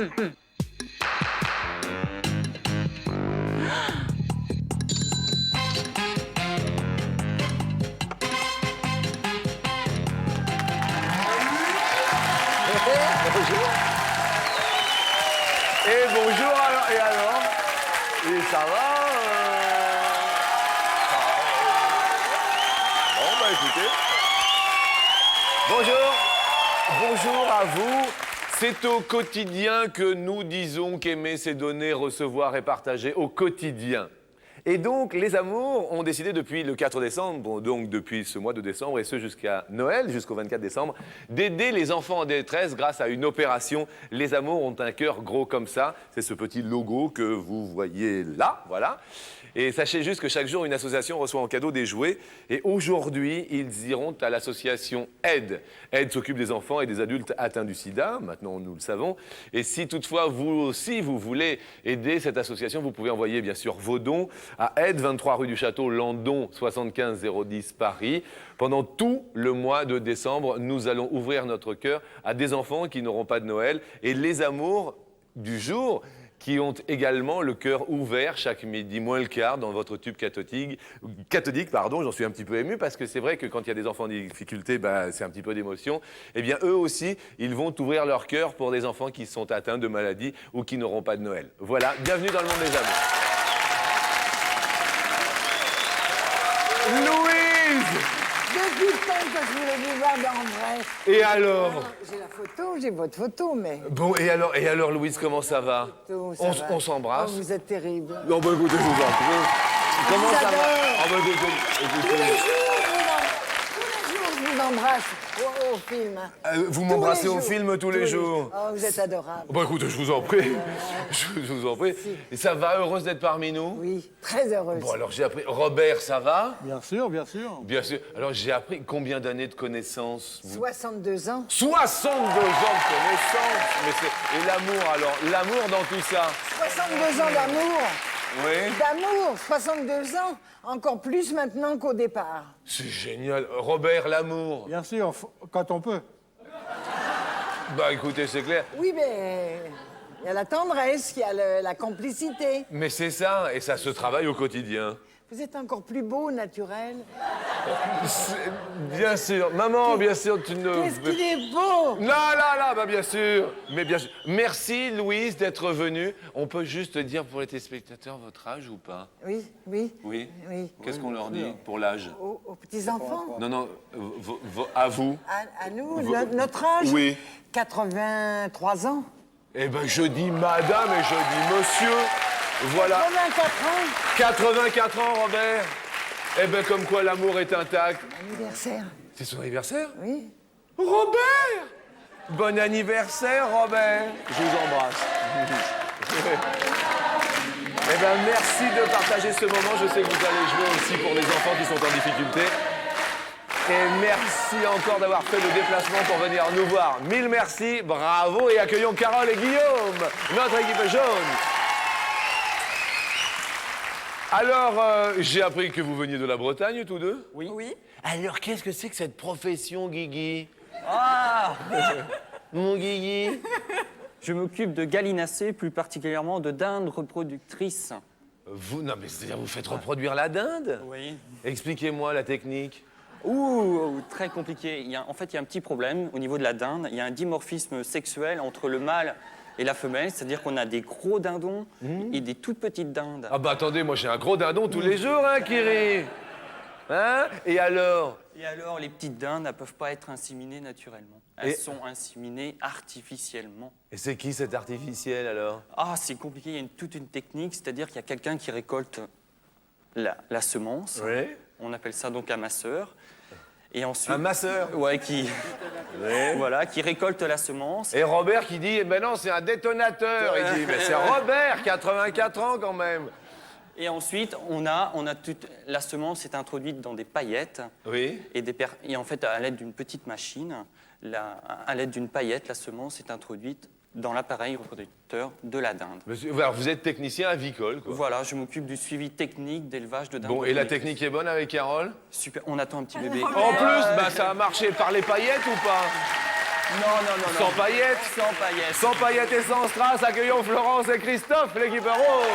Bonjour. Et bonjour alors, et alors? Et ça va Bon bah écoutez. Bonjour. Bonjour à vous. C'est au quotidien que nous disons qu'aimer c'est donner, recevoir et partager au quotidien. Et donc, les amours ont décidé depuis le 4 décembre, bon, donc depuis ce mois de décembre, et ce jusqu'à Noël, jusqu'au 24 décembre, d'aider les enfants en détresse grâce à une opération. Les amours ont un cœur gros comme ça. C'est ce petit logo que vous voyez là, voilà. Et sachez juste que chaque jour, une association reçoit en cadeau des jouets. Et aujourd'hui, ils iront à l'association Aide. Aide s'occupe des enfants et des adultes atteints du sida. Maintenant, nous le savons. Et si toutefois, vous aussi, vous voulez aider cette association, vous pouvez envoyer, bien sûr, vos dons à Aide, 23 rue du Château, Landon, 75 010 Paris. Pendant tout le mois de décembre, nous allons ouvrir notre cœur à des enfants qui n'auront pas de Noël. Et les amours du jour qui ont également le cœur ouvert chaque midi moins le quart dans votre tube cathodique, pardon, j'en suis un petit peu ému parce que c'est vrai que quand il y a des enfants en difficulté, bah, c'est un petit peu d'émotion. Eh bien, eux aussi, ils vont ouvrir leur cœur pour des enfants qui sont atteints de maladies ou qui n'auront pas de Noël. Voilà, bienvenue dans le monde des amours. Louise! Depuis le temps que je voulais vous voir en vrai. Et alors? J'ai la photo, j'ai votre photo, mais... Bon, et alors Louise, comment ça va? On s'embrasse? Oh, vous êtes terrible. Non, bah écoutez, je vous en prie. Comment ça va? adore. Bah, Tous les jours, je vous embrasse au film. vous Tous m'embrassez les au jours. film tous les jours? Oh, vous êtes adorable. Bah écoutez, je vous en prie. Je vous en prie. Et ça va, heureuse d'être parmi nous? Oui, très heureuse. Bon, alors j'ai appris. Robert, ça va? Bien sûr, bien sûr. Bien sûr. Alors j'ai appris combien d'années de connaissance? 62 ans. 62 ans de connaissance. Mais c'est... Et l'amour alors? L'amour dans tout ça? 62 ans d'amour. Oui. D'amour, 62 ans. Encore plus maintenant qu'au départ. C'est génial. Robert, l'amour? Bien sûr, quand on peut. Bah écoutez, c'est clair. Oui, mais il y a la tendresse, il y a la complicité. Mais c'est ça, et ça se travaille au quotidien. Vous êtes encore plus beau, naturel. Bien sûr. Maman, bien sûr, tu ne... Qu'est-ce qu'il est beau! Là, bah bien sûr. Mais bien sûr. Merci, Louise, d'être venue. On peut juste dire pour les téléspectateurs votre âge ou pas? Oui, oui. Oui. Oui. Qu'est-ce qu'on leur dit pour l'âge? Aux petits-enfants. Non, à vous. À nous, notre âge? Oui. 83 ans. Eh ben, je dis madame et je dis monsieur. Voilà. 84 ans. 84 ans, Robert. Eh ben, comme quoi l'amour est intact. Anniversaire. C'est son anniversaire? Oui. Robert! Bon anniversaire, Robert! Je vous embrasse. Eh bien, merci de partager ce moment. Je sais que vous allez jouer aussi pour les enfants qui sont en difficulté. Et merci encore d'avoir fait le déplacement pour venir nous voir. Mille merci, bravo, et accueillons Carole et Guillaume, notre équipe jaune. Alors, j'ai appris que vous veniez de la Bretagne, tous deux? Oui. Oui. Alors, qu'est-ce que c'est que cette profession, Guigui? Ah! Mon Guigui? Je m'occupe de gallinacés, plus particulièrement de dindes reproductrices. Vous, non, mais c'est-à-dire vous faites reproduire la dinde? Oui. Expliquez-moi la technique. Très compliqué. En fait, il y a un petit problème au niveau de la dinde. Il y a un dimorphisme sexuel entre le mâle et la femelle, c'est-à-dire qu'on a des gros dindons et des toutes petites dindes. Ah bah attendez, moi j'ai un gros dindon tous les jours, hein, Kiri? Hein? Et alors? Et alors, les petites dindes ne peuvent pas être inséminées naturellement. Elles sont inséminées artificiellement. Et c'est qui cet artificiel alors? Ah, c'est compliqué. Il y a toute une technique, c'est-à-dire qu'il y a quelqu'un qui récolte la semence. Oui. On appelle ça donc un masseur. Et ensuite, Un masseur? Ouais, qui Oui. voilà, qui récolte la semence. Et Robert qui dit, eh ben non, c'est un détonateur. Il dit, mais c'est Robert, 84 ans quand même. Et ensuite, on a toute la semence est introduite dans des paillettes. Oui. Et en fait, à l'aide d'une petite machine, à l'aide d'une paillette, la semence est introduite dans l'appareil reproducteur de la dinde. Alors, vous êtes technicien avicole, quoi. Voilà, je m'occupe du suivi technique d'élevage de dindes. Bon, et la technique est bonne avec Carole? Super, on attend un petit bébé. En plus, bah ça a marché par les paillettes ou pas? Non. Sans paillettes. Sans paillettes. Sans paillettes et sans strass, accueillons Florence et Christophe, l'équipe rose.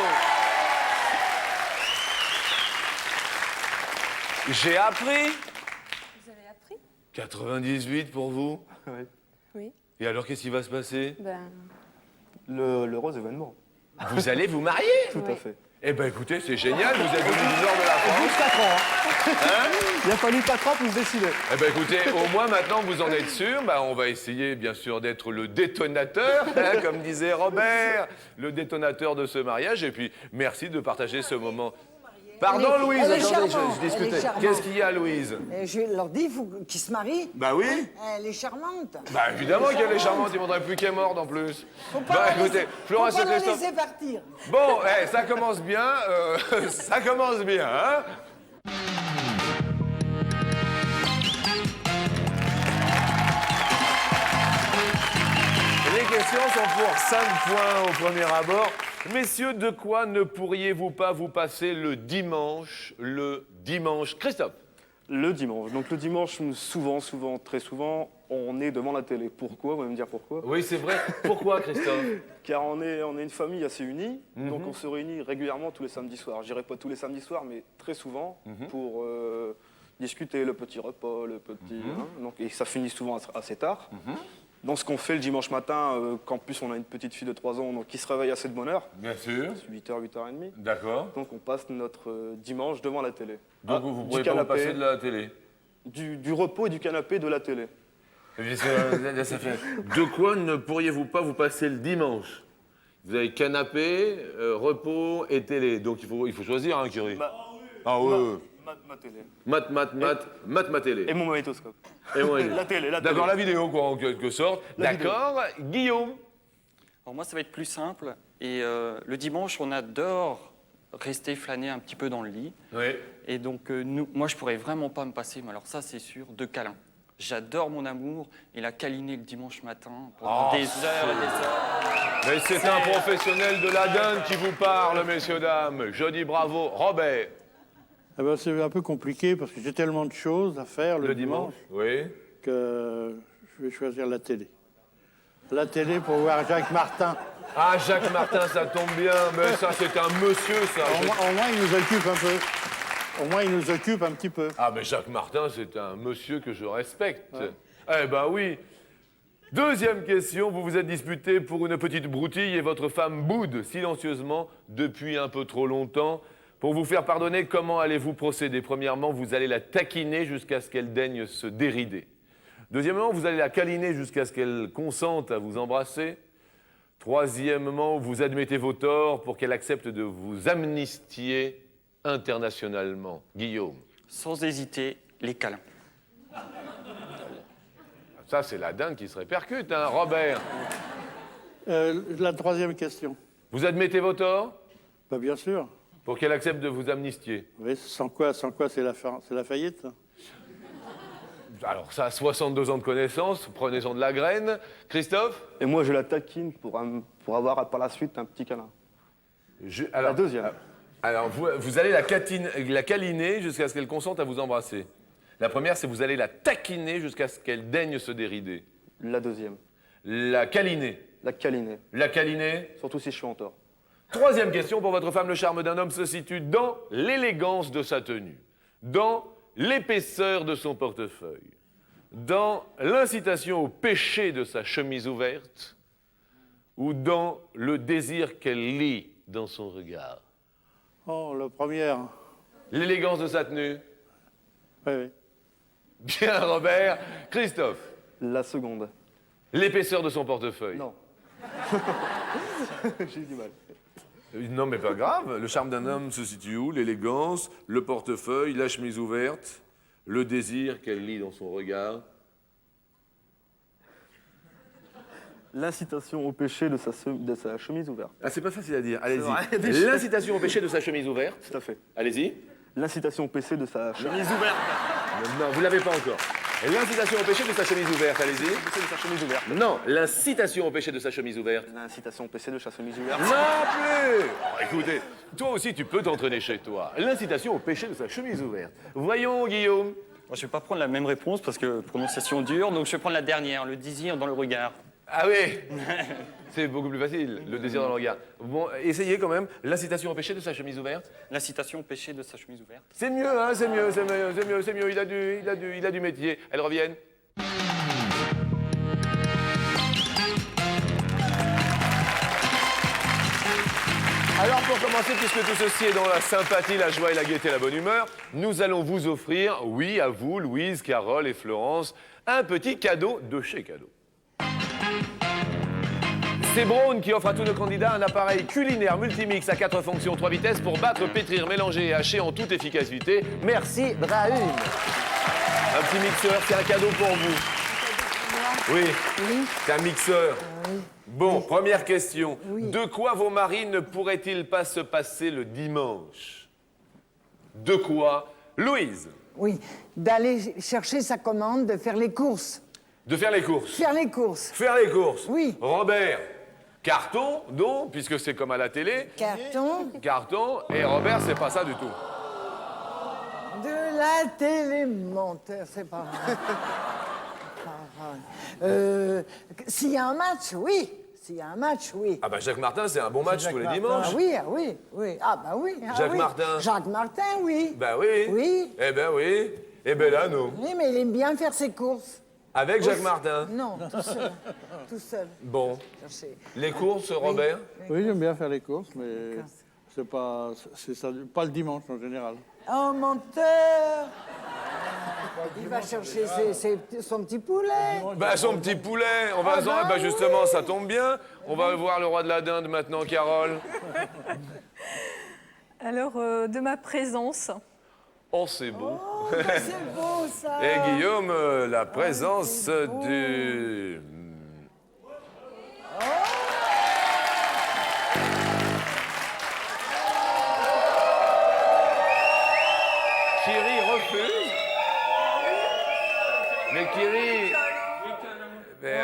J'ai appris. Vous avez appris? 98 pour vous. Oui. Et alors, qu'est-ce qui va se passer? Le rose événement. Vous allez vous marier? Tout à fait. Eh ben écoutez, c'est génial, vous êtes venu du nord de la France. Juste 4 ans. Hein. Il a fallu 4 ans pour se décider. Eh ben écoutez, au moins maintenant vous en êtes sûr, on va essayer bien sûr d'être le détonateur, hein, comme disait Robert, le détonateur de ce mariage. Et puis merci de partager ce moment. Pardon Louise, elle est attendez, charmante, je discutais. elle est charmante. Qu'est-ce qu'il y a Louise? Je leur dis, il faut qu'ils se marient. Bah oui. Elle est charmante. Bah évidemment qu'elle est charmante, il ne faudrait plus qu'elle est morte en plus. Faut pas la écoutez, laisser- Florence faut pas et la Christophe. laisser partir. Bon, ça commence bien, ça commence bien, hein? Les questions sont pour 5 points au premier abord. Messieurs, de quoi ne pourriez-vous pas vous passer le dimanche? Christophe? Le dimanche. Donc le dimanche, souvent, très souvent, on est devant la télé. Pourquoi? Vous allez me dire pourquoi? Oui, c'est vrai. Pourquoi, Christophe? Car on est une famille assez unie, donc on se réunit régulièrement tous les samedis soirs. Je dirais pas tous les samedis soirs, mais très souvent pour discuter le petit repas, le petit. Hein, donc, et ça finit souvent assez tard. Dans ce qu'on fait le dimanche matin, qu'en plus on a une petite fille de 3 ans donc qui se réveille assez de bonne heure, Bien sûr. 8h, 8h30. D'accord. Donc on passe notre dimanche devant la télé. Donc vous du pouvez pas vous canapé, passer de la télé? du repos et du canapé de la télé. Ça fait. De quoi ne pourriez-vous pas vous passer le dimanche? Vous avez canapé, repos et télé. Donc il faut choisir, hein, Curie. Ah oui. Ma télé. Ma télé. Et mon magnétoscope. Et moi, La télé. D'accord, la vidéo, quoi, en quelque sorte. D'accord. Guillaume? Alors moi, ça va être plus simple. Et le dimanche, on adore rester flâner un petit peu dans le lit. Oui. Et donc, moi, je pourrais vraiment pas me passer, mais alors ça, c'est sûr, de câlins. J'adore mon amour et la câliner le dimanche matin pendant des heures et des heures. Mais c'est un professionnel de la dinde qui vous parle, messieurs, dames. Je dis bravo. Robert? Eh ben, c'est un peu compliqué parce que j'ai tellement de choses à faire le dimanche Oui. que je vais choisir la télé. La télé pour voir Jacques Martin. Ah, Jacques Martin, ça tombe bien. Mais ça, c'est un monsieur, ça. Au moins, il nous occupe un peu. Au moins, il nous occupe un petit peu. Ah, mais Jacques Martin, c'est un monsieur que je respecte. Eh ben oui. Deuxième question, vous vous êtes disputé pour une petite broutille et votre femme boude silencieusement depuis un peu trop longtemps. Pour vous faire pardonner, comment allez-vous procéder? Premièrement, vous allez la taquiner jusqu'à ce qu'elle daigne se dérider. Deuxièmement, vous allez la câliner jusqu'à ce qu'elle consente à vous embrasser. Troisièmement, vous admettez vos torts pour qu'elle accepte de vous amnistier internationalement. Guillaume? Sans hésiter, les câlins. Ça, c'est la dinde qui se répercute, hein, Robert? La troisième question. Vous admettez vos torts Bah, bien sûr. pour qu'elle accepte de vous amnistier. Oui, sans quoi c'est la faillite. Ça. Alors ça, 62 ans de connaissance, prenez-en de la graine. Christophe? Et moi, je la taquine pour avoir par la suite un petit câlin. Alors, La deuxième. Alors, vous allez la câliner jusqu'à ce qu'elle consente à vous embrasser. La première, c'est vous allez la taquiner jusqu'à ce qu'elle daigne se dérider. La deuxième. La câliner. La câliner. La câliner. Surtout si je suis en tort. Troisième question pour votre femme, le charme d'un homme se situe dans l'élégance de sa tenue, dans l'épaisseur de son portefeuille, dans l'incitation au péché de sa chemise ouverte ou dans le désir qu'elle lit dans son regard. Oh, la première. L'élégance de sa tenue. Oui, oui. Bien, Robert. Christophe. La seconde. L'épaisseur de son portefeuille. Non. J'ai du mal. Non, mais pas grave. Le charme d'un homme se situe où? L'élégance, le portefeuille, la chemise ouverte, le désir qu'elle lit dans son regard. L'incitation au péché de sa chemise ouverte. Ah, c'est pas facile à dire. Allez-y. vrai, il y a des L'incitation au péché de sa chemise ouverte. Tout à fait. Allez-y. L'incitation au péché de sa chemise ouverte. Non, vous l'avez pas encore. L'incitation au péché de sa chemise ouverte. Allez-y. Péché de sa chemise ouverte. Non, l'incitation au péché de sa chemise ouverte. L'incitation au péché de sa chemise ouverte. Non plus. Oh, écoutez, toi aussi, tu peux t'entraîner chez toi. L'incitation au péché de sa chemise ouverte. Voyons, Guillaume. Je ne vais pas prendre la même réponse parce que prononciation dure, donc je vais prendre la dernière, le désir dans le regard. Ah oui. C'est beaucoup plus facile, le désir dans le regard. Bon, essayez quand même. L'incitation au péché de sa chemise ouverte. L'incitation au péché de sa chemise ouverte. C'est mieux, hein, c'est mieux, c'est mieux, c'est mieux, c'est mieux. Il a du métier. Elles reviennent. Alors pour commencer, puisque tout ceci est dans la sympathie, la joie et la gaieté, la bonne humeur, nous allons vous offrir, oui, à vous, Louise, Carole et Florence, un petit cadeau de chez Cadeau. C'est Braun qui offre à tous nos candidats un appareil culinaire multimix à 4 fonctions, 3 vitesses pour battre, pétrir, mélanger et hacher en toute efficacité. Merci Braun. Un petit mixeur, c'est un cadeau pour vous. Oui, c'est un mixeur. Bon, première question. De quoi vos maris ne pourraient-ils pas se passer le dimanche? De quoi? Louise? Oui, d'aller chercher sa commande, de faire les courses. De faire les courses. Faire les courses. Faire les courses. Oui. Robert? Carton, donc, puisque c'est comme à la télé. Carton. Carton, et Robert, c'est pas ça du tout. De la télémonteur, c'est pas vrai. Pas vrai. S'il y a un match, oui. S'il y a un match, oui. Ah bah Jacques Martin, c'est un bon match tous les dimanches. Ah oui, ah oui, oui. Ah bah oui. Ah Jacques oui. Martin. Jacques Martin, oui. Bah oui. Oui. Eh ben oui. Eh ben là, non. Oui, mais il aime bien faire ses courses. Avec Jacques Martin. Non, tout seul. Tout seul. Bon. Chercher. Les courses, Robert? Oui, j'aime bien faire les courses, mais c'est pas le dimanche en général. Oh, menteur! Il va chercher son petit poulet. Bah son petit poulet, on va bah justement, ça tombe bien. On va voir le roi de la dinde maintenant, Carole. Alors, de ma présence. Oh, c'est beau. Oh, c'est beau, ça! Et Guillaume, la présence du... Kiri refuse. Mais Kiri... Mais,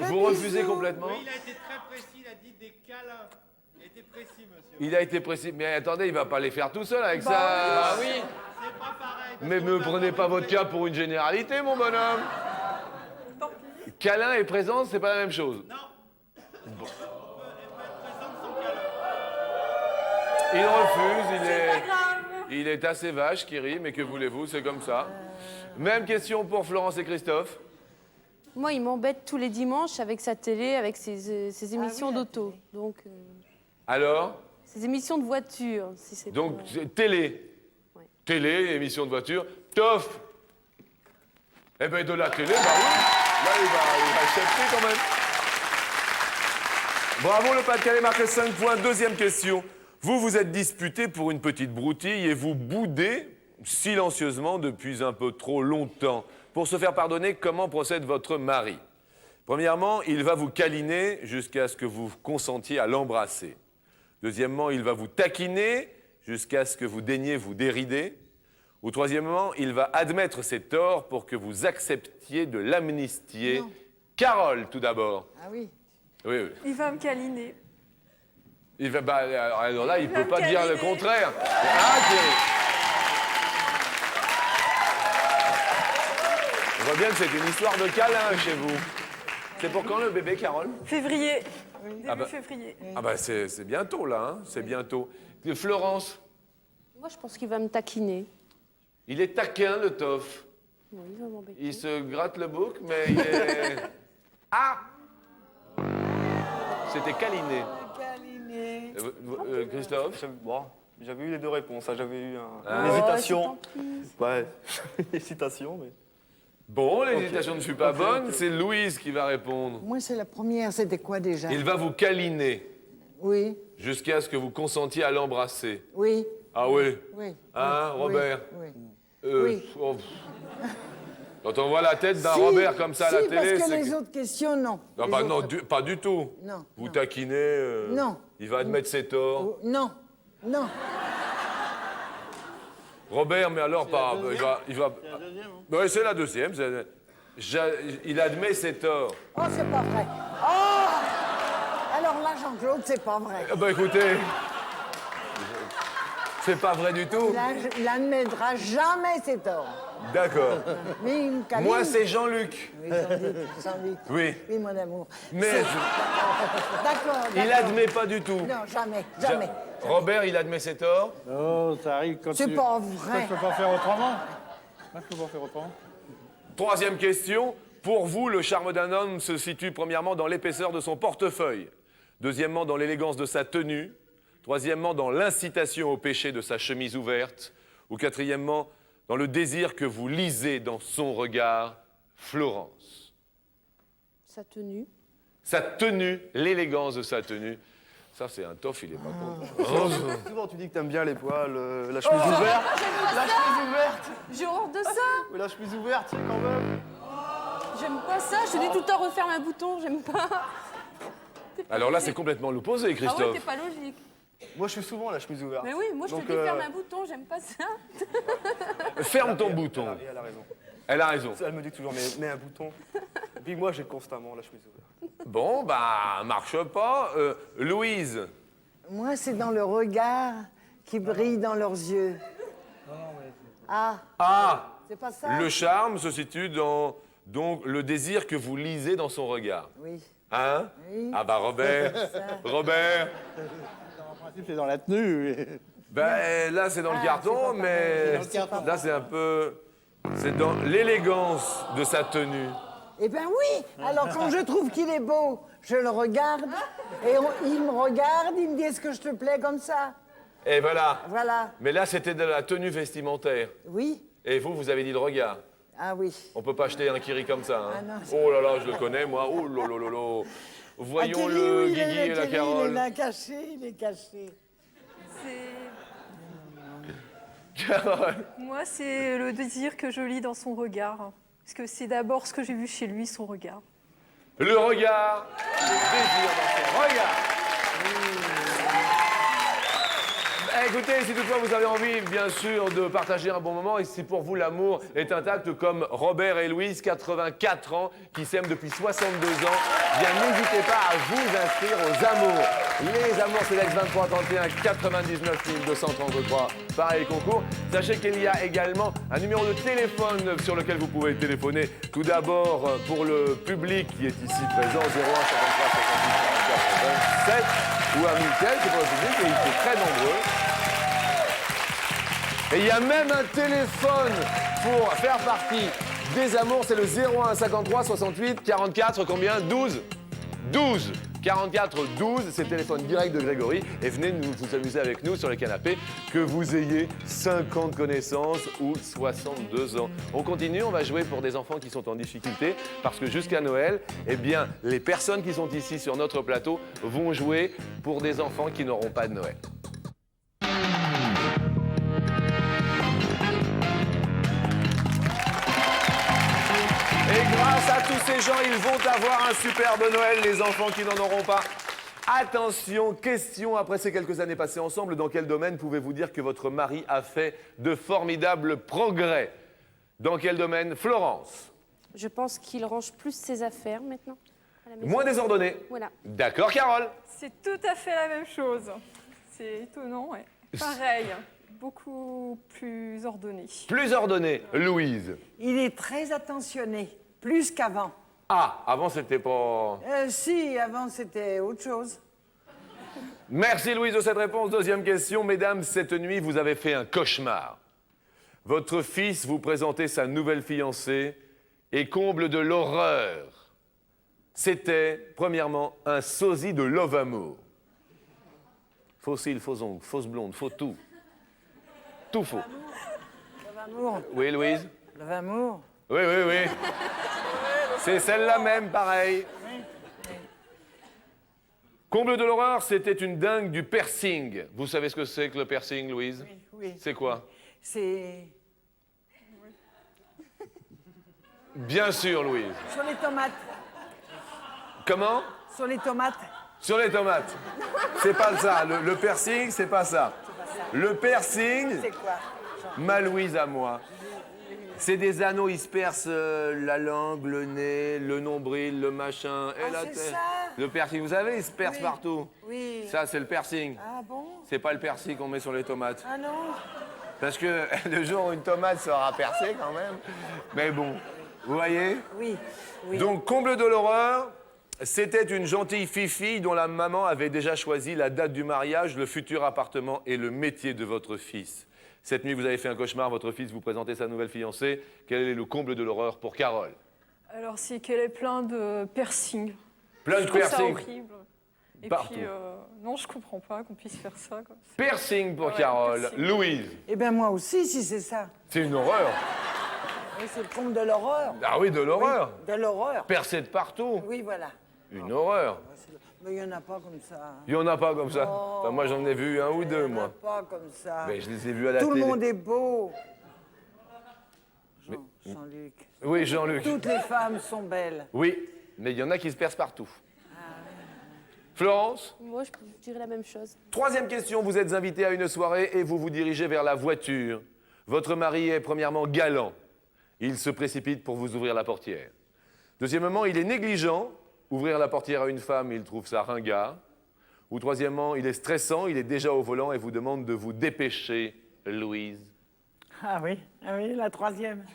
vous refusez complètement? Il a été très précis, il a dit des câlins. Il a été précis, monsieur. Il a été précis. Mais attendez, il va pas les faire tout seul avec ça. Ah oui. C'est pas pareil. Mais ne prenez pas votre cas pour une généralité, mon bonhomme. Câlin et présence, c'est pas la même chose. Non. Bon. Elle peut être présente sans câlin. Il refuse, Pas grave. il est assez vache, Kiri, mais que voulez-vous, c'est comme ça. Même question pour Florence et Christophe. Moi, il m'embête tous les dimanches avec sa télé, avec ses émissions d'auto. Donc, Alors? ses émissions de voiture, si c'est Donc, pas- c'est télé. Ouais. Télé, émission de voiture. Toff. Eh ben, de la télé, bah oui. Là, il va accepter quand même. Bravo, le Pas-de-Calais marque 5 points. Deuxième question. Vous vous êtes disputé pour une petite broutille et vous boudez silencieusement depuis un peu trop longtemps. Pour se faire pardonner, comment procède votre mari? Premièrement, il va vous câliner jusqu'à ce que vous consentiez à l'embrasser. Deuxièmement, il va vous taquiner jusqu'à ce que vous daigniez vous dérider. Ou troisièmement, il va admettre ses torts pour que vous acceptiez de l'amnistier. Carole, tout d'abord. Ah oui. Oui, oui. Il va me câliner. Il va, alors là, il ne va peut me pas dire le câliner. contraire. Ah, Thierry. On voit bien que c'est une histoire de câlin chez vous. C'est pour quand le bébé, Carole? Février. Début Ah bah. février. Ah bah c'est bientôt là, hein, c'est bientôt. Et Florence, Moi, je pense qu'il va me taquiner. il est taquin, le Toff. Oui, il va m'embêter. Il se gratte le bouc, mais il est... Ah! C'était câliné. Câliné. Christophe? Bon, j'avais eu les deux réponses. Hein. J'avais eu Ah. une Oh, hésitation. c'est tant pis. Ouais, une hésitation, mais. Bon, l'hésitation ne fut pas bonne, c'est Louise qui va répondre. Moi, c'est la première. C'était quoi déjà? Il va vous câliner Oui, jusqu'à ce que vous consentiez à l'embrasser. oui, Ah oui? oui. Hein, oui, Robert? Oui. Oui. Quand on voit la tête d'un Si, Robert comme ça à la si, télé, parce que c'est... les autres questions, non. Ah Les bah non, autres- pas du tout. Non, Vous non. taquinez, Non. il va admettre ses torts. Oh, non, non. Robert, mais alors pas... Il va... C'est la deuxième, hein. Oui, c'est la deuxième. Il admet ses torts. Oh, c'est pas vrai. Oh! Alors là, Jean-Claude, c'est pas vrai. Ah bah écoutez... C'est pas vrai du tout. Il n'admettra jamais ses torts. D'accord. Mais il me câline. Moi, c'est Jean-Luc. Oui, Jean-Luc. Oui. Oui, mon amour. Mais D'accord. il admet pas du tout. Non, jamais. Robert, il admet ses torts. Oh, ça arrive quand C'est tu... pas Moi, vrai. je peux pas faire autrement. Moi, je peux pas faire autrement. Troisième question. Pour vous, le charme d'un homme se situe premièrement dans l'épaisseur de son portefeuille. Deuxièmement, dans l'élégance de sa tenue. Troisièmement, dans l'incitation au péché de sa chemise ouverte. Ou quatrièmement, dans le désir que vous lisez dans son regard, Florence. Sa tenue. Sa tenue, l'élégance de sa tenue. Ça, c'est un tof, il est pas con. Souvent, tu dis que t'aimes bien les poils, la chemise ouverte. La chemise ouverte. J'ai honte de ça. Mais la chemise ouverte, c'est quand même. J'aime pas ça. Je te dis tout le temps referme un bouton. J'aime pas. Alors là, c'est complètement l'opposé, Ah ouais, Christophe. t'es pas logique. Moi, je suis souvent la chemise ouverte. Mais oui, moi je te Donc, dis ferme un bouton. J'aime pas ça. Ferme ton bouton. Et elle a raison. Elle a raison. Elle me dit toujours, mais mets un bouton. Et puis moi, j'ai constamment la chemise ouverte. Bon, bah, marche pas. Louise. Moi, c'est dans le regard qui brille dans leurs yeux. Ah, Ah, c'est pas ça? le charme se situe dans donc le désir que vous lisez dans son regard. Oui. Hein? Oui. Ah bah Robert. Robert. En principe, c'est dans la tenue. Ben là c'est dans le Ah, carton, c'est pas mais pareil. C'est dans le carton. là c'est un peu. C'est dans l'élégance de sa tenue. Eh bien oui. Alors quand je trouve qu'il est beau, je le regarde. Et il me regarde, il me dit est-ce que je te plais comme ça? Et voilà. Voilà. Mais là c'était de la tenue vestimentaire. Oui. Et vous avez dit le regard. Ah oui. On peut pas acheter un kiri comme ça. Hein. Ah non. Oh là là, je le connais moi. Oh là là là là. Voyons Ah, Kelly, le oui, Guigui et la Kelly, Carole. Il est là caché, il est caché. Carole. Moi, c'est le désir que je lis dans son regard. Parce que c'est d'abord ce que j'ai vu chez lui, son regard. Le regard, le désir dans son regard. Écoutez, si toutefois vous avez envie, bien sûr, de partager un bon moment, et si pour vous l'amour est intact comme Robert et Louise, 84 ans, qui s'aiment depuis 62 ans, bien n'hésitez pas à vous inscrire aux amours. Les amours Select 23 31 99 233, pareil concours. Sachez qu'il y a également un numéro de téléphone sur lequel vous pouvez téléphoner. Tout d'abord, pour le public qui est ici présent, 01 53 78 44 27, ou à Mickaël, c'est pour le public, et il est très nombreux. Et il y a même un téléphone pour faire partie des amours, c'est le 01 53 68 44, combien? 12 12 44 12, c'est le téléphone direct de Grégory. Et venez vous amuser avec nous sur le canapé, que vous ayez 50 connaissances ou 62 ans. On continue, on va jouer pour des enfants qui sont en difficulté, parce que jusqu'à Noël, eh bien, les personnes qui sont ici sur notre plateau vont jouer pour des enfants qui n'auront pas de Noël. Et grâce à tous ces gens, ils vont avoir un superbe Noël, les enfants qui n'en auront pas. Attention, question après ces quelques années passées ensemble, dans quel domaine pouvez-vous dire que votre mari a fait de formidables progrès? Dans quel domaine? Florence. Je pense qu'il range plus ses affaires maintenant. À la maison. Moins désordonné. Voilà. D'accord, Carole. C'est tout à fait la même chose. C'est étonnant, ouais. Pareil, beaucoup plus ordonné. Plus ordonné, Louise. Il est très attentionné, plus qu'avant. Ah, avant c'était pas... Si, avant c'était autre chose. Merci Louise de cette réponse. Deuxième question. Mesdames, cette nuit, vous avez fait un cauchemar. Votre fils vous présentait sa nouvelle fiancée et comble de l'horreur. C'était, premièrement, un sosie de Love Amour. Faux cils, faux ongles, fausse blonde, faux tout. Tout faux. Love Amour. Oui, Louise? Love Amour. Oui, oui, oui. C'est celle-là même, pareil. Comble de l'horreur, c'était une dingue du piercing. Vous savez ce que c'est que le piercing, Louise? Oui. C'est quoi? C'est Bien sûr, Louise. sur les tomates. Comment? Sur les tomates. Sur les tomates. C'est pas ça. Le piercing, c'est pas ça. Le piercing, C'est quoi? ma Louise à moi, C'est des anneaux, ils se percent la langue, le nez, le nombril, le machin et la c'est tête. ça. Le piercing, vous savez, il se perce Oui. partout. Oui. Ça, c'est le piercing. Ah bon? C'est pas le persil qu'on met sur les tomates. Ah non? Parce que le jour où une tomate sera percée quand même. Mais bon, vous voyez? Oui. Oui. Donc, comble de l'horreur, c'était une gentille fille dont la maman avait déjà choisi la date du mariage, le futur appartement et le métier de votre fils. Cette nuit, vous avez fait un cauchemar, votre fils vous présentait sa nouvelle fiancée. Quel est le comble de l'horreur pour Carole? Alors, c'est qu'elle est plein de piercing. Plein de Je trouve ça piercing. horrible. Et Partout. puis, non, je comprends pas qu'on puisse faire ça. Quoi. Piercing pour Ouais, Carole. piercing. Louise, Eh bien, moi aussi, si c'est ça. c'est une horreur. Oui, c'est le comble de l'horreur. Ah oui, de l'horreur. De l'horreur. Percée de partout. Oui, voilà. Une horreur. Mais il n'y en a pas comme ça. Il n'y en a pas comme ça. Enfin, moi, j'en ai vu un ou deux, Il n'y en a moi. pas comme ça. Mais je les ai vus à la Tout télé. le monde est beau. Jean-Luc. Oui, Jean-Luc. Toutes les femmes sont belles. Oui, mais il y en a qui se percent partout. Florence, Moi, je dirais la même chose. troisième question. Vous êtes invité à une soirée et vous vous dirigez vers la voiture. Votre mari est premièrement galant. Il se précipite pour vous ouvrir la portière. Deuxièmement, il est négligent. Ouvrir la portière à une femme, il trouve ça ringard. Ou troisièmement, il est stressant, il est déjà au volant et vous demande de vous dépêcher, Louise. Ah oui, la troisième.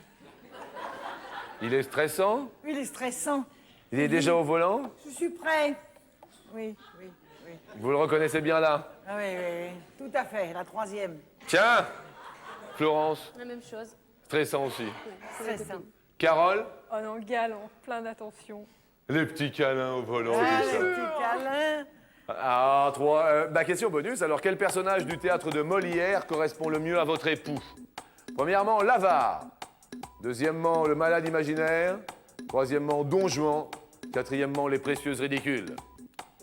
Il est stressant, Oui, il est stressant. il est déjà au volant. Je suis prêt. Oui. Vous le reconnaissez bien là. Ah oui. Tout à fait, la troisième. Tiens, Florence, La même chose. stressant aussi. Stressant. Carole, Oh non, galant, plein d'attention. les petits câlins au volant, Ah, tout ça. les petits câlins. Ah, trois. Question bonus. Alors, quel personnage du théâtre de Molière correspond le mieux à votre époux? Premièrement, l'avare. Deuxièmement, le malade imaginaire. Troisièmement, Don Juan. Quatrièmement, les précieuses ridicules.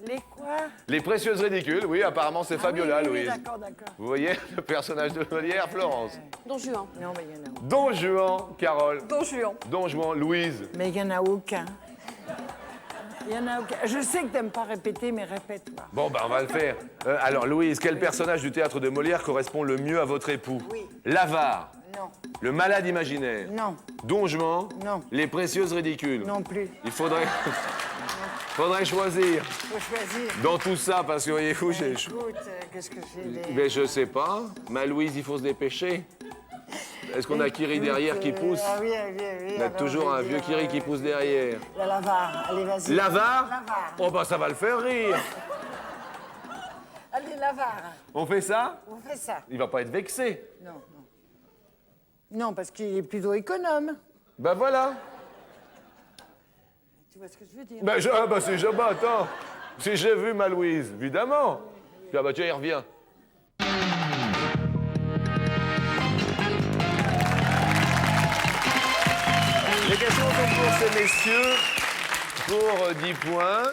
Les quoi? Les précieuses ridicules, oui, apparemment, c'est Fabiola, oui, Louise. d'accord. Vous voyez le personnage de Molière, Florence. Don Juan. Non, mais il y en a. Don Juan, Carole. Don Juan. Don Juan, Louise. Mais il y en a aucun. Il y en a aucun. Je sais que t'aimes pas répéter, mais répète-moi. Bon, ben, on va le faire. Alors, Louise, quel personnage du théâtre de Molière correspond le mieux à votre époux? Oui. L'avare. Non, Le malade imaginaire. non, Don Juan. Non. Les précieuses ridicules. non plus. Il faudrait choisir Faut choisir. dans tout ça, parce que voyez-vous, j'ai... Écoute, qu'est-ce que c'est des... Mais je sais pas. Ma Louise, il faut se dépêcher. Est-ce qu'on a Kiri derrière qui pousse? Ah oui. On a toujours un vieux Kiri qui pousse derrière. La Lavare, allez, vas-y. L'avare? Lavare. Oh, bah ça va le faire rire. Allez, Lavare. On fait ça? On fait ça. Il va pas être vexé. Non. Non, parce qu'il est plutôt économe. Ben voilà. Tu vois ce que je veux dire? Ben, c'est jamais, attends. Si j'ai vu ma Louise, évidemment. Ah bah tiens, il revient. Les questions sont pour ces messieurs pour 10 points.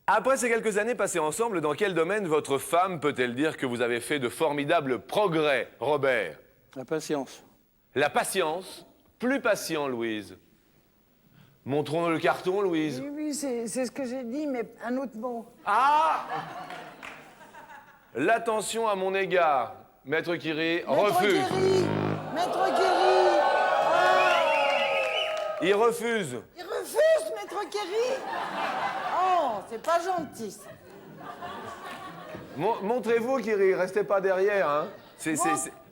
Après ces quelques années passées ensemble, dans quel domaine votre femme peut-elle dire que vous avez fait de formidables progrès, Robert? La patience. La patience. Plus patient, Louise. Montrons le carton, Louise. Oui, c'est ce que j'ai dit, mais un autre mot. Ah! L'attention à mon égard. Maître Kiri refuse. Maître Guéry. Il refuse. Il refuse, Maître Guéry. Oh, c'est pas gentil, ça. Montrez-vous, Kiri. Restez pas derrière, hein.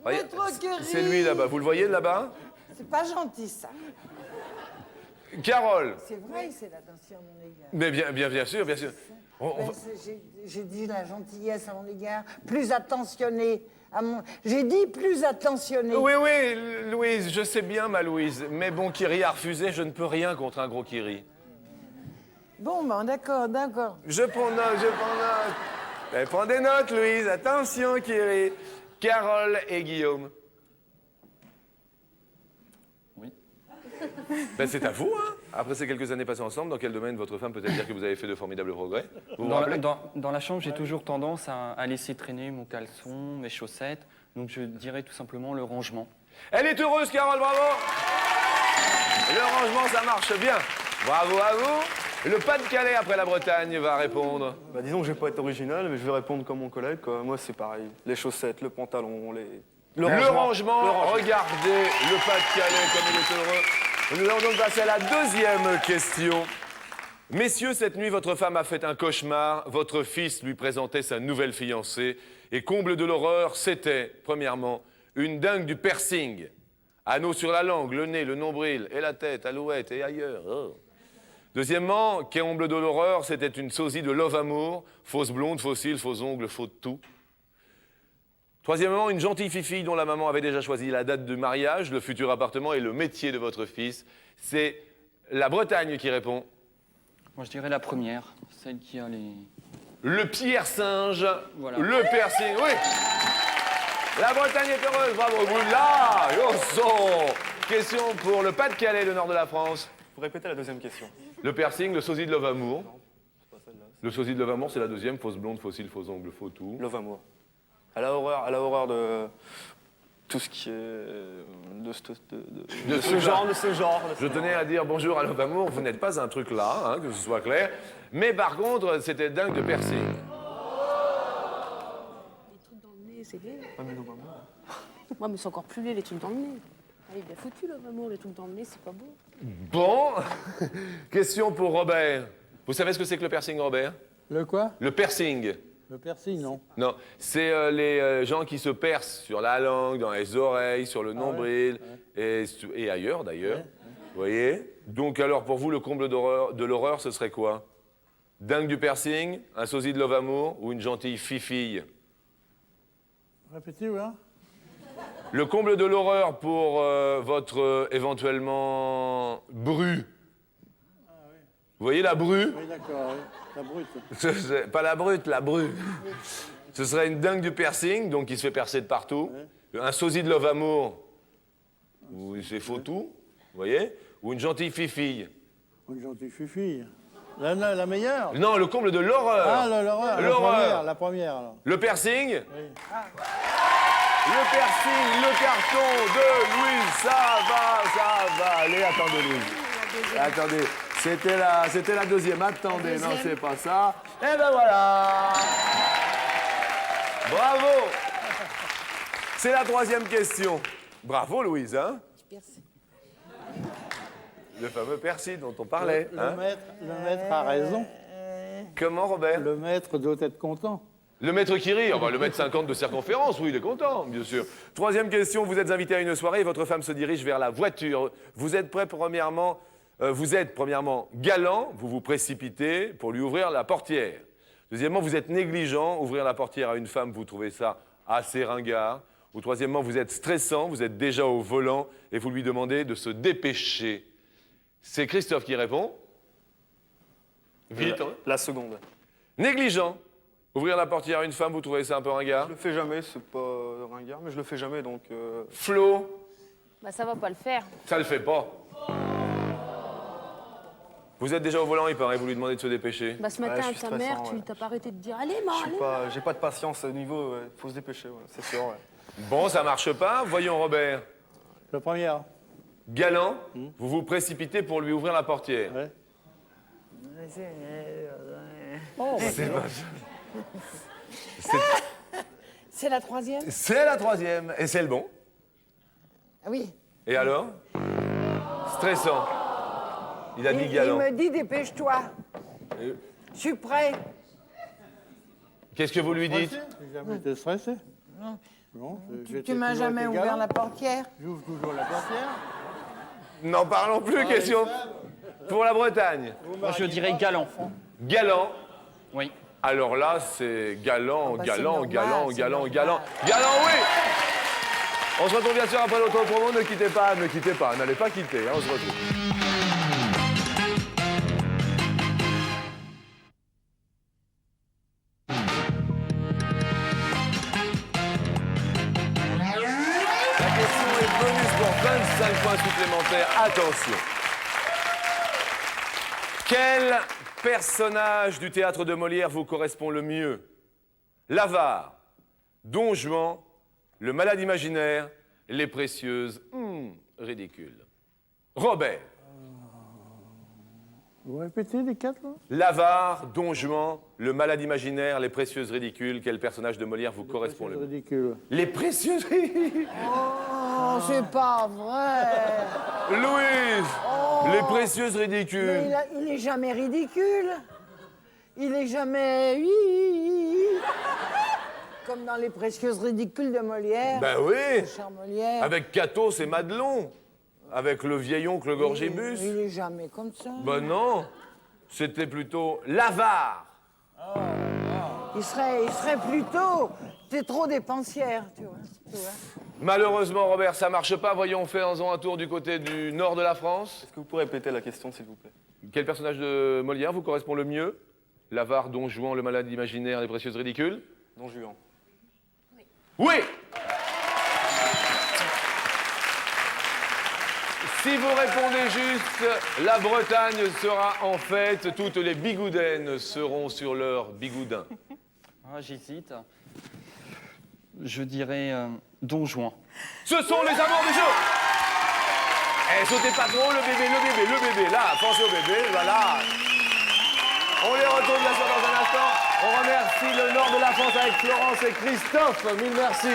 Maître Kiri. C'est lui là-bas. Vous le voyez là-bas? C'est pas gentil, ça. Carole. C'est vrai, c'est l'attention à mon égard. Mais bien sûr, bien sûr. Ben, j'ai dit la gentillesse à mon égard, plus attentionné. J'ai dit plus attentionné. Oui, Louise, je sais bien, ma Louise. Mais bon, Kiri a refusé. Je ne peux rien contre un gros Kiri. Bon, ben d'accord. Je prends note. Eh, prends des notes, Louise. Attention, Kiri. Carole et Guillaume. Oui. Ben, c'est à vous, hein. Après ces quelques années passées ensemble, dans quel domaine votre femme peut-elle dire que vous avez fait de formidables progrès? Vous vous rappelez? Dans la chambre, j'ai toujours tendance à laisser traîner mon caleçon, mes chaussettes. Donc je dirais tout simplement le rangement. Elle est heureuse, Carole, bravo. Le rangement, ça marche bien. Bravo à vous. Le Pas-de-Calais, après la Bretagne, va répondre. Disons que je vais pas être original, mais je vais répondre comme mon collègue, quoi. Moi, c'est pareil. Les chaussettes, le pantalon, Le rangement. Regardez le Pas-de-Calais comme il est heureux. Nous allons donc passer à la deuxième question. Messieurs, cette nuit, votre femme a fait un cauchemar. Votre fils lui présentait sa nouvelle fiancée. Et comble de l'horreur, c'était, premièrement, une dingue du piercing. Anneaux sur la langue, le nez, le nombril, et la tête, alouette, et ailleurs. Oh. Deuxièmement, comble de l'horreur, c'était une sosie de Love Amour. Fausse blonde, faux cils, faux ongles, faux de tout. Troisièmement, une gentille fille dont la maman avait déjà choisi la date de mariage, le futur appartement et le métier de votre fils. C'est la Bretagne qui répond. Moi, je dirais la première, celle qui a les... Le pierre-singe, Voilà. le piercing, oui. La Bretagne est heureuse, bravo, vous là, Question pour le Pas-de-Calais, le nord de la France. Vous répétez la deuxième question. Le piercing, le sosie de Love Amour. Le sosie de Love Amour, c'est la deuxième, fausse blonde, faux cils, faux ongles, faux tout. Love Amour. Elle a horreur de tout ce qui est de ce genre. Je tenais à dire bonjour à Love Amour, vous n'êtes pas un truc là, hein, que ce soit clair. Mais par contre, c'était dingue de piercing. Les trucs dans le nez, c'est laid. Moi, mais c'est encore plus laid, les trucs dans le nez. Allez, bien foutu, là, maman, les trucs dans le nez, c'est pas beau. Bon, question pour Robert. Vous savez ce que c'est que le piercing, Robert? Le quoi? Le piercing. Le piercing, non. Non, c'est les gens qui se percent sur la langue, dans les oreilles, sur le nombril, et ailleurs d'ailleurs. Vous voyez? Donc alors pour vous, le comble de l'horreur, ce serait quoi? Dingue du piercing, un sosie de Love Amour ou une gentille fille-fille? Répétez, oui. Hein? Le comble de l'horreur pour votre éventuellement bru. Vous voyez la bru? Oui, d'accord, oui. La brute. Pas la brute, la bru. Ce serait une dingue du piercing, donc qui se fait percer de partout. Un sosie de Love Amour, où c'est faux tout, vous voyez? Ou une gentille fille-fille. Une gentille fille. La meilleure? Non, le comble de l'horreur. Ah, l'horreur. L'horreur. La première, alors. Le piercing. Oui. Le piercing, le carton de Louise. Ça va. Allez, attendez, Louise. Attendez. C'était la deuxième. Attendez, non, c'est pas ça. Et ben voilà. Bravo. C'est la troisième question. Bravo, Louise, hein? Le fameux persil dont on parlait. Le maître a raison. Comment, Robert? Le maître doit être content. Le maître qui rit, le mètre 50 de circonférence, oui, il est content, bien sûr. Troisième question, vous êtes invité à une soirée et votre femme se dirige vers la voiture. Vous êtes prêt, premièrement, galant, vous vous précipitez pour lui ouvrir la portière. Deuxièmement, vous êtes négligent, ouvrir la portière à une femme, vous trouvez ça assez ringard. Ou troisièmement, vous êtes stressant, vous êtes déjà au volant et vous lui demandez de se dépêcher. C'est Christophe qui répond. Vite, hein. La seconde. Négligent. Ouvrir la portière à une femme, vous trouvez ça un peu ringard? Je le fais jamais, c'est pas ringard, mais je le fais jamais, donc... Flo, Bah, ça va pas le faire. ça le fait pas. Vous êtes déjà au volant, il paraît, vous lui demandez de se dépêcher. Bah, ce Ouais, matin, je avec suis ta mère, stressant, tu ouais. t'as pas arrêté de dire allez, allez. J'ai pas de patience au niveau, faut se dépêcher, ouais, c'est sûr, ouais. Bon, ça marche pas. Voyons Robert. La première. Galant, vous vous précipitez pour lui ouvrir la portière. Ouais. C'est la troisième? C'est la troisième. Et c'est le bon. Oui. Et alors? Stressant. Il a dit Il galant. me dit dépêche-toi. Je suis prêt. Qu'est-ce que vous lui dites? J'ai jamais été stressé. Non. Tu m'as jamais ouvert la portière? J'ouvre toujours la portière. N'en parlons plus, question pour la Bretagne. Moi, je dirais galant. Galant. Oui. Alors là, c'est galant, bah, galant, c'est galant, normal, galant, c'est galant. normal. Galant, oui! On se retrouve bien sûr après notre promo. Ne quittez pas, n'allez pas quitter, hein, on se retrouve. La question est bonus pour 25 points supplémentaires. Attention. Quel personnage du théâtre de Molière vous correspond le mieux? L'avare, Don Juan, le malade imaginaire, les précieuses, ridicules. Robert. Vous répétez les 4, là? L'avare, Don Juan, le malade imaginaire, les précieuses ridicules. Quel personnage de Molière vous correspond C'est le mieux? ridicule. Les précieuses ridicules. Oh, c'est pas vrai. Louise, les précieuses Mais ridicules. il est jamais ridicule. Il est jamais... Comme dans les précieuses ridicules de Molière. Ben oui. Cher Molière. Avec Cato, c'est Madelon. Avec le vieil oncle Gorgibus. Il est jamais comme ça. Ben non, c'était plutôt l'avare. Il serait plutôt... T'es trop dépensière, tu vois. Malheureusement, Robert, ça marche pas. Voyons, faisons un tour du côté du nord de la France. Est-ce que vous pouvez répéter la question, s'il vous plaît? Quel personnage de Molière vous correspond le mieux? L'avare, Don Juan, le malade imaginaire, les précieuses ridicules? Don Juan. Oui. Si vous répondez juste, la Bretagne sera en fête. Toutes les bigoudaines seront sur leur bigoudin. Ah, j'hésite. Je dirais Don Juan. Ce sont les amours du jeu. Eh, sautez pas trop, le bébé. Là, pensez au bébé, voilà. On les retrouve bien sûr dans un instant. On remercie le nord de la France avec Florence et Christophe. Mille merci.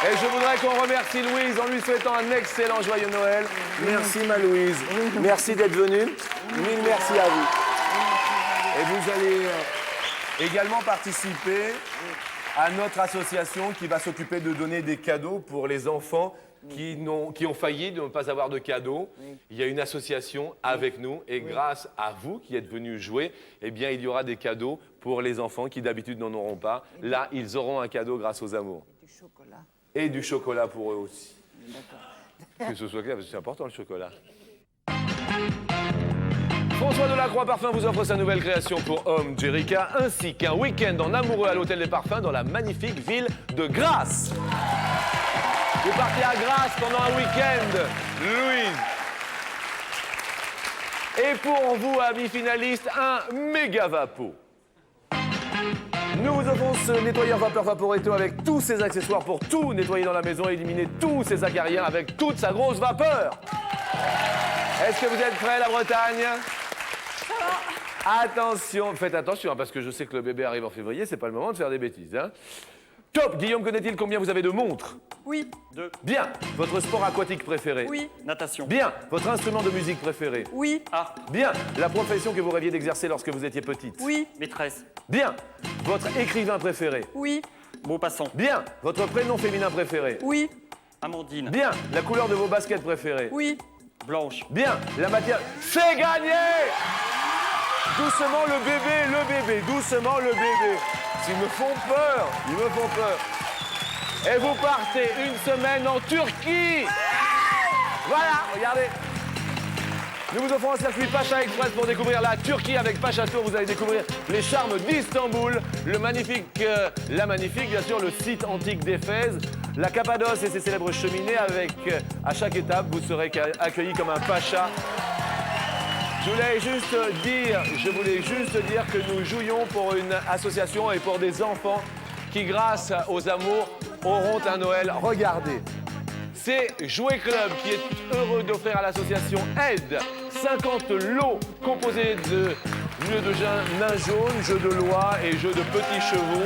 Et je voudrais qu'on remercie Louise en lui souhaitant un excellent joyeux Noël. Merci ma Louise. Merci d'être venue. Mille merci à vous. Et vous allez également participer à notre association qui va s'occuper de donner des cadeaux pour les enfants qui ont failli de ne pas avoir de cadeaux. Il y a une association avec nous et grâce à vous qui êtes venus jouer, eh bien, il y aura des cadeaux pour les enfants qui d'habitude n'en auront pas. Là, ils auront un cadeau grâce aux amours. Du chocolat. Et du chocolat pour eux aussi. Que ce soit clair, parce que c'est important le chocolat. François Delacroix Parfum vous offre sa nouvelle création pour hommes, Jerica, ainsi qu'un week-end en amoureux à l'Hôtel des Parfums dans la magnifique ville de Grasse. Vous partez à Grasse pendant un week-end, Louise. Et pour vous, amis finalistes, un méga vapo. Nous vous offrons ce nettoyeur vapeur Vaporetto avec tous ses accessoires pour tout nettoyer dans la maison et éliminer tous ces acariens avec toute sa grosse vapeur. Est-ce que vous êtes prêts, la Bretagne? Attention, faites attention, hein, parce que je sais que le bébé arrive en février, c'est pas le moment de faire des bêtises. Hein. Top, Guillaume connaît-il combien vous avez de montres? Oui, 2. Bien. Votre sport aquatique préféré? oui, Natation. Bien. Votre instrument de musique préféré? oui, Ah, Bien. La profession que vous rêviez d'exercer lorsque vous étiez petite? oui, maîtresse. Bien. Votre écrivain préféré? oui, Maupassant. Bien. Votre prénom féminin préféré? oui, Amandine. Bien. La couleur de vos baskets préférées? oui. Blanche. Bien. La matière... C'est gagné! Doucement le bébé, doucement le bébé. Ils me font peur, Et vous partez une semaine en Turquie. Voilà, regardez. Nous vous offrons un circuit Pacha Express pour découvrir la Turquie avec Pacha Tour. Vous allez découvrir les charmes d'Istanbul, la magnifique, bien sûr, le site antique d'Éphèse, la Cappadoce et ses célèbres cheminées avec, à chaque étape, vous serez accueillis comme un Pacha. Je voulais juste dire que nous jouions pour une association et pour des enfants qui, grâce aux amours, auront un Noël. Regardez, c'est Jouet Club qui est heureux d'offrir à l'association Aide 50 lots composés de jeux de nains jaunes, jeux de loi et jeux de petits chevaux.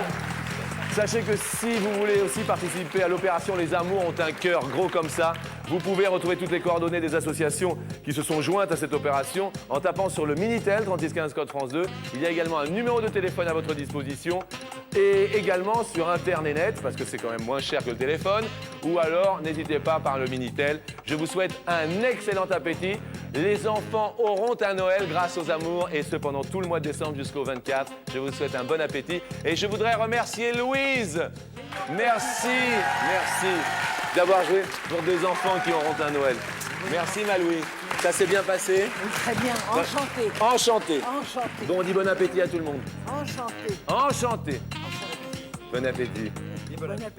Sachez que si vous voulez aussi participer à l'opération Les Amours ont un cœur gros comme ça, vous pouvez retrouver toutes les coordonnées des associations qui se sont jointes à cette opération en tapant sur le Minitel 3615 code France 2. Il y a également un numéro de téléphone à votre disposition et également sur Internet parce que c'est quand même moins cher que le téléphone ou alors n'hésitez pas par le Minitel. Je vous souhaite un excellent appétit. Les enfants auront un Noël grâce aux amours et ce pendant tout le mois de décembre jusqu'au 24. Je vous souhaite un bon appétit et je voudrais remercier Louise. Merci d'avoir joué pour des enfants qui auront un Noël. Merci ma Louise. Ça s'est bien passé? Très bien, enchanté. Enchanté. Enchanté. Bon, on dit bon appétit à tout le monde. Enchanté. Enchanté. Bon appétit. Bon appétit.